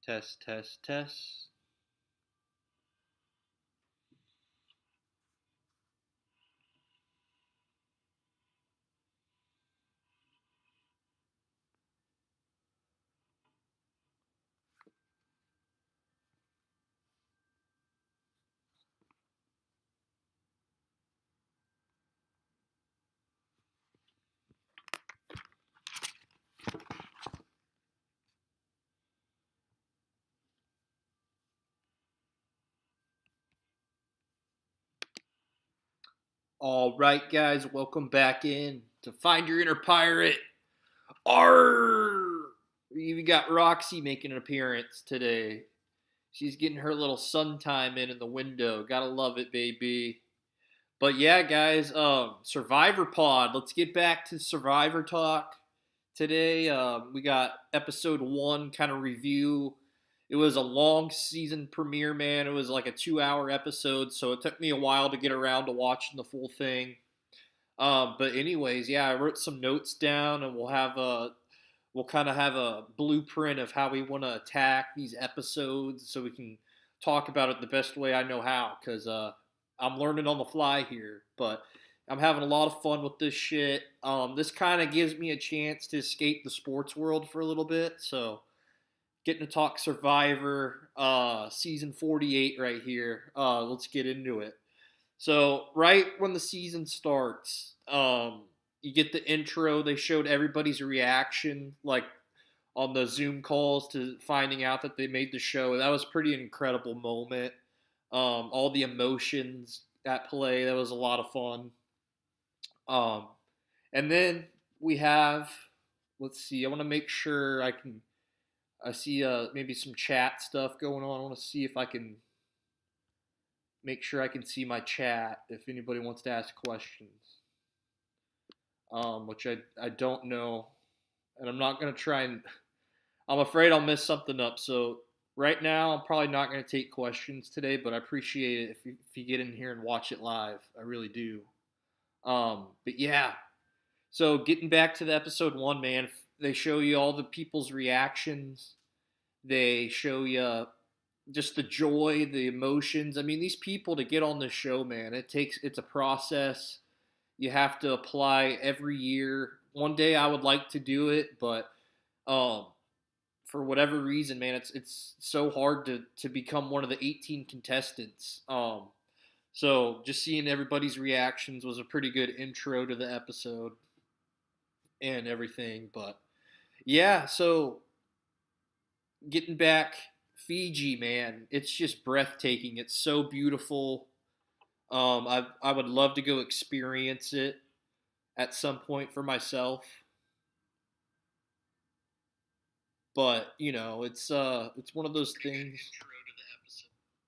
Test, test, test. All right, guys, welcome back in to Find Your Inner Pirate. Arr! We even got Roxy making an appearance today. She's getting her little sun time in the window. Gotta love it, baby. But yeah, guys, Survivor Pod. Let's get back to Survivor talk today. We got episode one kind of review. It was a long season premiere, man. It was like a 2 hour episode, so it took me a while to get around to watching the full thing. But anyways, yeah, I wrote some notes down, and we'll kind of have a blueprint of how we want to attack these episodes, so we can talk about it the best way I know how. Cause I'm learning on the fly here, but I'm having a lot of fun with this shit. This kind of gives me a chance to escape the sports world for a little bit, so getting to talk Survivor, season 48 right here. Let's get into it. So right when the season starts, you get the intro. They showed everybody's reaction, like on the Zoom calls to finding out that they made the show. That was a pretty incredible moment. All the emotions at play. That was a lot of fun. Um, and then we have, let's see. I want to make sure I can. I see maybe some chat stuff going on. I want to see if I can make sure I can see my chat if anybody wants to ask questions. Which I don't know, and I'm not gonna try and. I'm afraid I'll mess something up. So right now, I'm probably not gonna take questions today, but I appreciate it if you get in here and watch it live. I really do. But yeah, so getting back to the episode one, man, they show you all the people's reactions. They show you just the joy, the emotions. I mean, these people to get on the show, man, it's a process. You have to apply every year. One day I would like to do it, but um, for whatever reason, man, it's so hard to become one of the 18 contestants. So just seeing everybody's reactions was a pretty good intro to the episode and everything. But yeah, so getting back, Fiji, man, it's just breathtaking. It's so beautiful. I would love to go experience it at some point for myself, but it's one of those things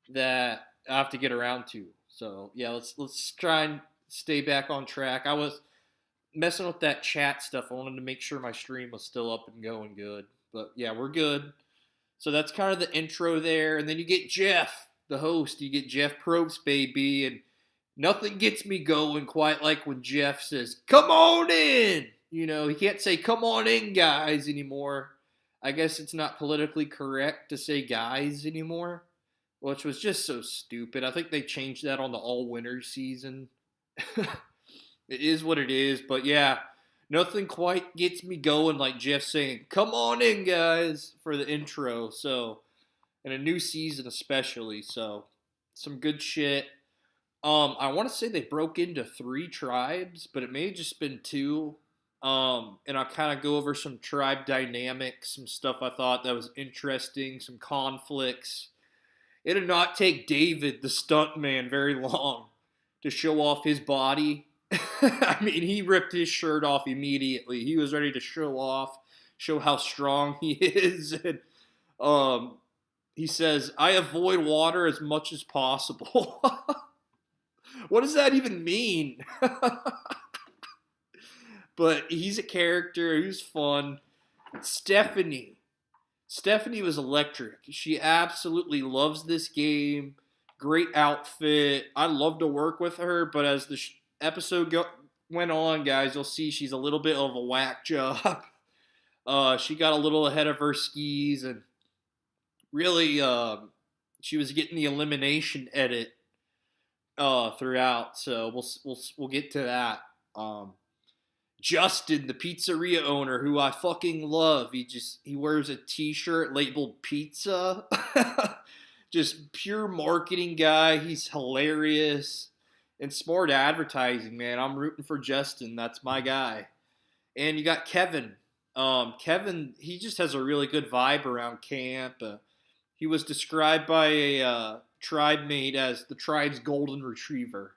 that I have to get around to. So yeah, let's try and stay back on track. I was messing with that chat stuff. I wanted to make sure my stream was still up and going good, but yeah, we're good. So that's kind of the intro there, and then you get Jeff, the host. You get Jeff Probst, baby, and nothing gets me going quite like when Jeff says, "Come on in." He can't say "Come on in, guys" anymore. I guess it's not politically correct to say "guys" anymore, which was just so stupid. I think they changed that on the all winners season. It is what it is, but yeah, nothing quite gets me going like Jeff saying, "Come on in, guys," for the intro. So, in a new season, especially. So, some good shit. I want to say they broke into three tribes, but it may have just been two. And I'll kind of go over some tribe dynamics, some stuff I thought that was interesting, some conflicts. It did not take David, the stuntman, very long to show off his body. I mean, he ripped his shirt off immediately. He was ready to show off, show how strong he is. And um, he says, "I avoid water as much as possible." What does that even mean? But he's a character. He's fun. Stephanie. Stephanie was electric. She absolutely loves this game. Great outfit. I love to work with her, but as the episode went on, guys, you'll see she's a little bit of a whack job. She got a little ahead of her skis, and really, she was getting the elimination edit throughout. So we'll get to that. Um, Justin, the pizzeria owner, who I fucking love. He wears a T-shirt labeled pizza. Just pure marketing guy. He's hilarious and smart advertising, man. I'm rooting for Justin. That's my guy. And you got Kevin. Kevin, he just has a really good vibe around camp. He was described by a tribe mate as the tribe's golden retriever.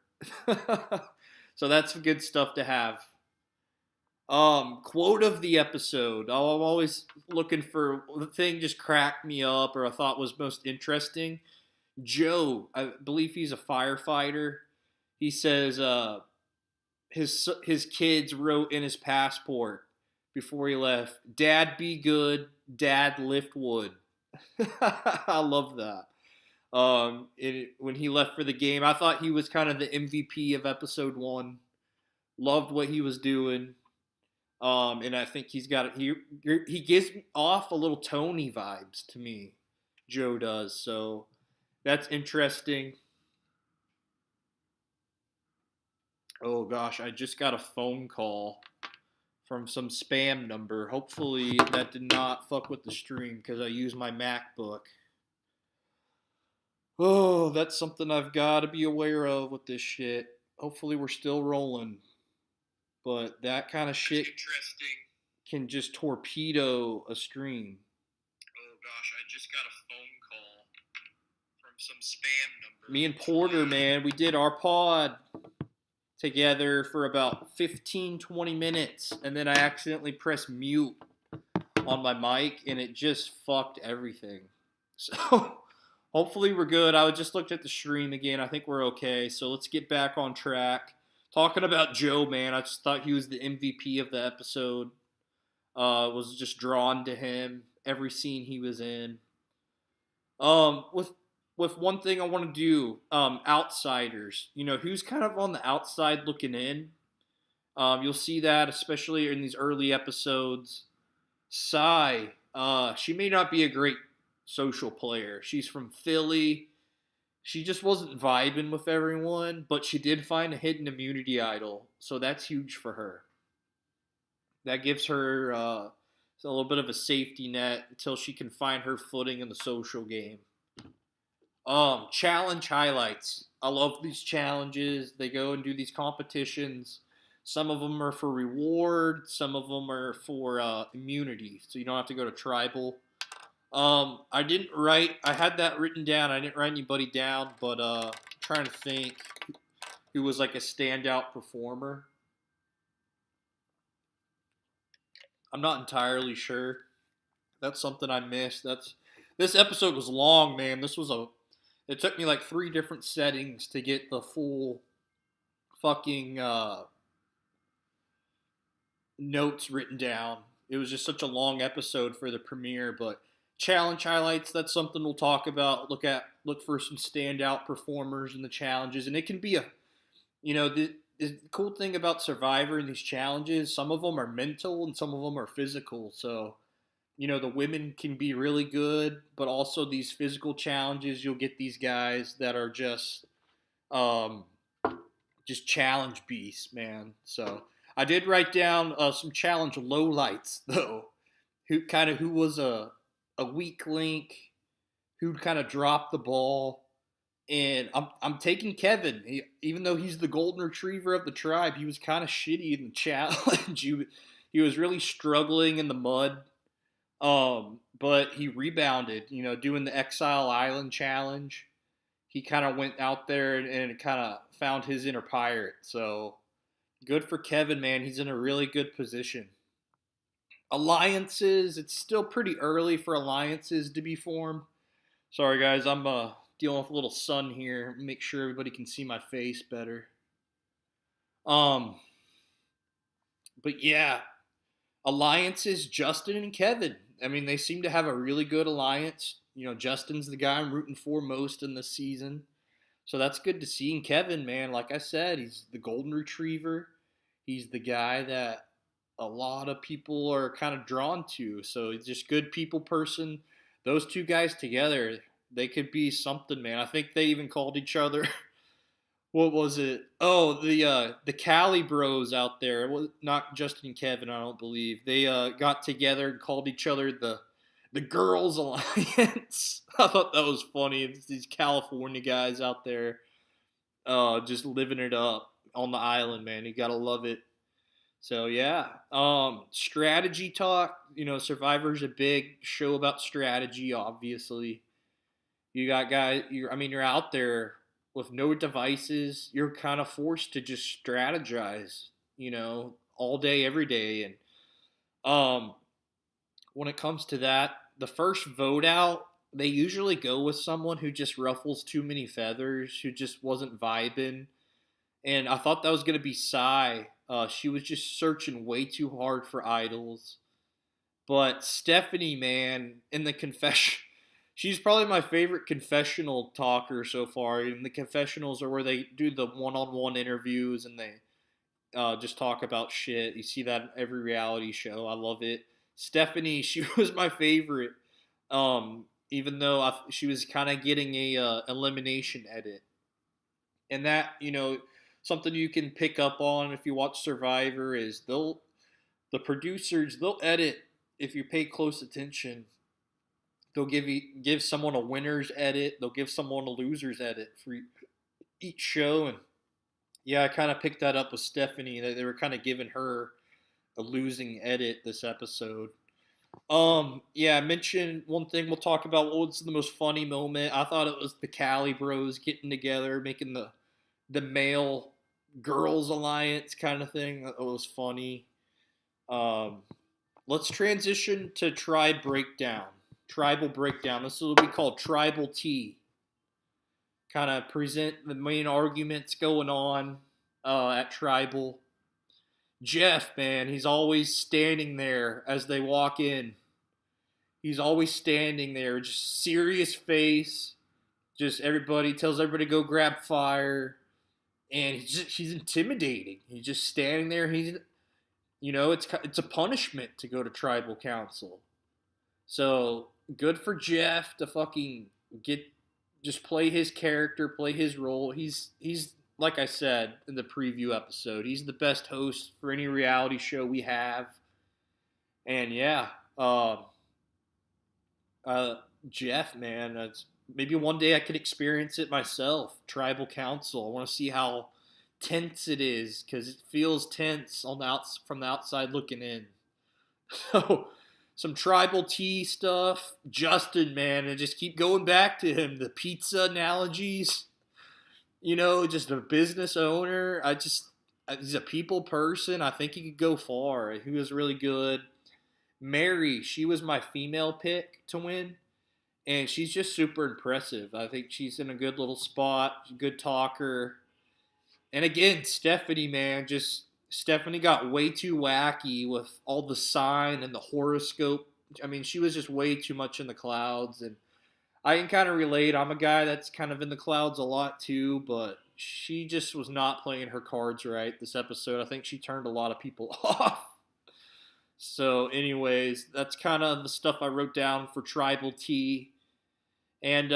So that's good stuff to have. Quote of the episode. Oh, I'm always looking for the thing just cracked me up or I thought was most interesting. Joe, I believe he's a firefighter. He says his kids wrote in his passport before he left, "Dad be good, Dad lift wood." I love that. When he left for the game, I thought he was kind of the MVP of episode 1. Loved what he was doing. And I think he gives off a little Tony vibes to me. Joe does. So that's interesting. Oh gosh, I just got a phone call from some spam number. Hopefully that did not fuck with the stream because I use my MacBook. Oh, that's something I've got to be aware of with this shit. Hopefully we're still rolling. But that kind of shit can just torpedo a stream. Oh gosh, I just got a phone call from some spam number. Me and Porter, man, we did our pod together for about 15-20 minutes, and then I accidentally pressed mute on my mic, and it just fucked everything. So hopefully we're good. I just looked at the stream again. I think we're okay. So let's get back on track. Talking about Joe, man, I just thought he was the MVP of the episode. Was just drawn to him every scene he was in. With one thing I want to do, outsiders. You know, who's kind of on the outside looking in. You'll see that especially in these early episodes. Sai, she may not be a great social player. She's from Philly. She just wasn't vibing with everyone, but she did find a hidden immunity idol, so that's huge for her. That gives her a little bit of a safety net until she can find her footing in the social game. Challenge highlights. I love these challenges. They go and do these competitions. Some of them are for reward. Some of them are for immunity, so you don't have to go to tribal. I didn't write. I had that written down. I didn't write anybody down, but I'm trying to think who was like a standout performer. I'm not entirely sure. That's something I missed. This episode was long, man. It took me like 3 different settings to get the full fucking notes written down. It was just such a long episode for the premiere, but challenge highlights, that's something we'll talk about. Look for some standout performers in the challenges, and it can be the cool thing about Survivor and these challenges, some of them are mental and some of them are physical. So, the women can be really good, but also these physical challenges, you'll get these guys that are just challenge beasts, man. So I did write down some challenge lowlights though. Who was a weak link, who'd kind of dropped the ball. And I'm taking Kevin. Even though he's the golden retriever of the tribe, he was kind of shitty in the challenge. He was really struggling in the mud. But he rebounded, doing the Exile Island challenge. He kind of went out there and kind of found his inner pirate. So good for Kevin, man. He's in a really good position. Alliances, it's still pretty early for alliances to be formed. Sorry, guys, I'm dealing with a little sun here. Make sure everybody can see my face better. But yeah, alliances, Justin and Kevin. I mean, they seem to have a really good alliance. Justin's the guy I'm rooting for most in this season. So that's good to see. And Kevin, man, like I said, he's the golden retriever. He's the guy that a lot of people are kind of drawn to. So he's just good people person. those two guys together, they could be something, man. I think they even called each other. What was it? Oh, the Cali Bros out there. It was not Justin and Kevin, I don't believe. They got together and called each other the Girls Alliance. I thought that was funny. It's these California guys out there, just living it up on the island, man. You gotta love it. So yeah, strategy talk. Survivor's a big show about strategy. Obviously, you got guys. You're out there with no devices. You're kind of forced to just strategize. All day, every day, and um, when it comes to that, the first vote out, they usually go with someone who just ruffles too many feathers, who just wasn't vibing. And I thought that was gonna be Sai. She was just searching way too hard for idols. But Stephanie, man, in the confession, she's probably my favorite confessional talker so far. And the confessionals are where they do the one-on-one interviews and they just talk about shit. You see that in every reality show. I love it. Stephanie, she was my favorite. Even though she was kind of getting a elimination edit, and that something you can pick up on if you watch Survivor is the producers they'll edit if you pay close attention. They'll give someone a winner's edit. They'll give someone a loser's edit for each show, and yeah, I kind of picked that up with Stephanie. They were kind of giving her a losing edit this episode. Yeah, I mentioned one thing we'll talk about. What was the most funny moment? I thought it was the Cali Bros getting together, making the male girls alliance kind of thing. It was funny. Um, let's transition to tribe breakdown, tribal breakdown. This will be called tribal tea. Kind of present the main arguments going on at tribal. Jeff, man, he's always standing there as they walk in. He's always standing there, just serious face. Just everybody tells everybody to go grab fire, and he's intimidating. He's just standing there. It's a punishment to go to tribal council. So good for Jeff to fucking just play his character, play his role. He's like I said in the preview episode, he's the best host for any reality show we have. And yeah, Jeff, man, maybe one day I could experience it myself. Tribal council. I want to see how tense it is because it feels tense from the outside looking in. So some tribal tea stuff. Justin, man, and just keep going back to him. The pizza analogies. Just a business owner. He's a people person. I think he could go far. He was really good. Mary, she was my female pick to win, and she's just super impressive. I think she's in a good little spot, good talker. And again, Stephanie, man, Stephanie got way too wacky with all the sign and the horoscope. She was just way too much in the clouds, and I can kind of relate. I'm a guy that's kind of in the clouds a lot too, but she just was not playing her cards right this episode. I think she turned a lot of people off. So, anyways, that's kind of the stuff I wrote down for Tribal T. And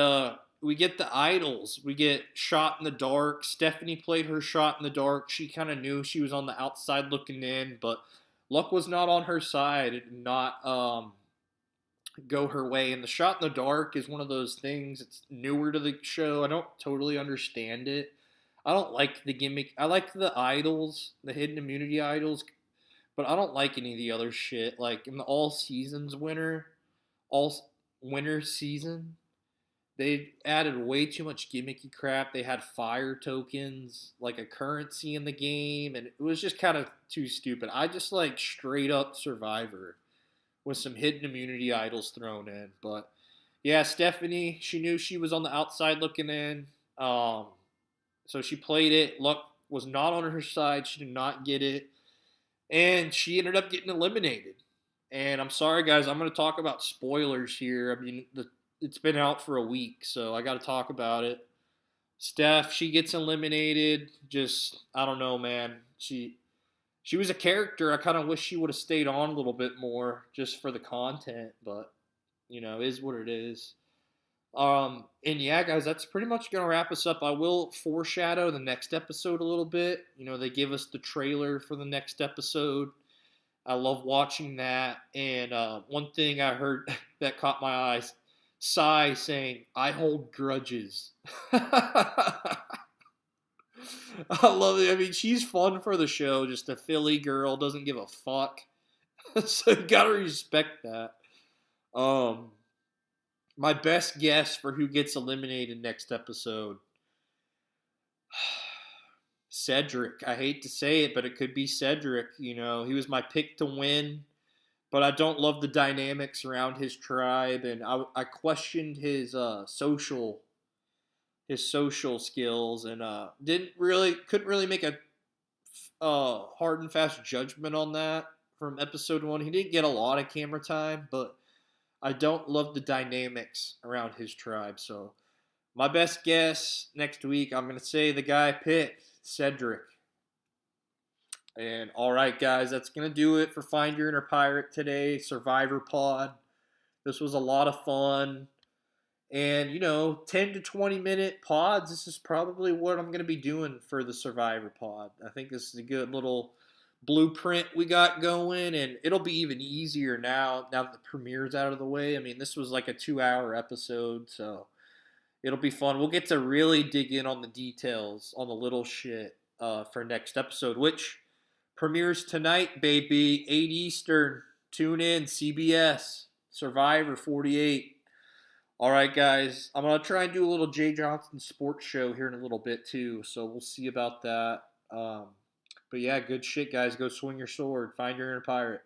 we get the idols. We get Shot in the Dark. Stephanie played her Shot in the Dark. She kind of knew she was on the outside looking in, but luck was not on her side. It did not go her way. And the Shot in the Dark is one of those things. It's newer to the show. I don't totally understand it. I don't like the gimmick. I like the idols, the hidden immunity idols, but I don't like any of the other shit. Like in the all winter season, they added way too much gimmicky crap. They had fire tokens, like a currency in the game, and it was just kind of too stupid. I just like straight up Survivor with some hidden immunity idols thrown in. But yeah, Stephanie, she knew she was on the outside looking in. So she played it. Luck was not on her side. She did not get it. And she ended up getting eliminated. And I'm sorry, guys. I'm going to talk about spoilers here. It's been out for a week, so I got to talk about it. Steph, she gets eliminated. Just, I don't know, man. She was a character. I kind of wish she would have stayed on a little bit more just for the content. But Is what it is. And yeah, guys, that's pretty much gonna wrap us up. I will foreshadow the next episode a little bit. They give us the trailer for the next episode. I love watching that. And one thing I heard that caught my eyes, Sai saying, "I hold grudges." I love it. I mean, she's fun for the show. Just a Philly girl, doesn't give a fuck. So you gotta respect that. Um, my best guess for who gets eliminated next episode, Cedric. I hate to say it, but it could be Cedric. He was my pick to win, but I don't love the dynamics around his tribe, and I questioned his social skills, and couldn't really make a hard and fast judgment on that from episode 1. He didn't get a lot of camera time, but I don't love the dynamics around his tribe. So my best guess next week, I'm going to say the guy I picked, Cedric. And all right, guys, that's going to do it for Find Your Inner Pirate today, Survivor Pod. This was a lot of fun. And, 10 to 20 minute pods, this is probably what I'm going to be doing for the Survivor Pod. I think this is a good little blueprint we got going, and it'll be even easier now that the premiere's out of the way. I mean, this was like a 2-hour episode, so it'll be fun. We'll get to really dig in on the details, on the little shit for next episode, which premieres tonight, baby, 8 Eastern. Tune in, CBS, Survivor 48. All right, guys. I'm going to try and do a little Jay Johnson sports show here in a little bit, too. So we'll see about that. But yeah, good shit, guys. Go swing your sword. Find your inner pirate.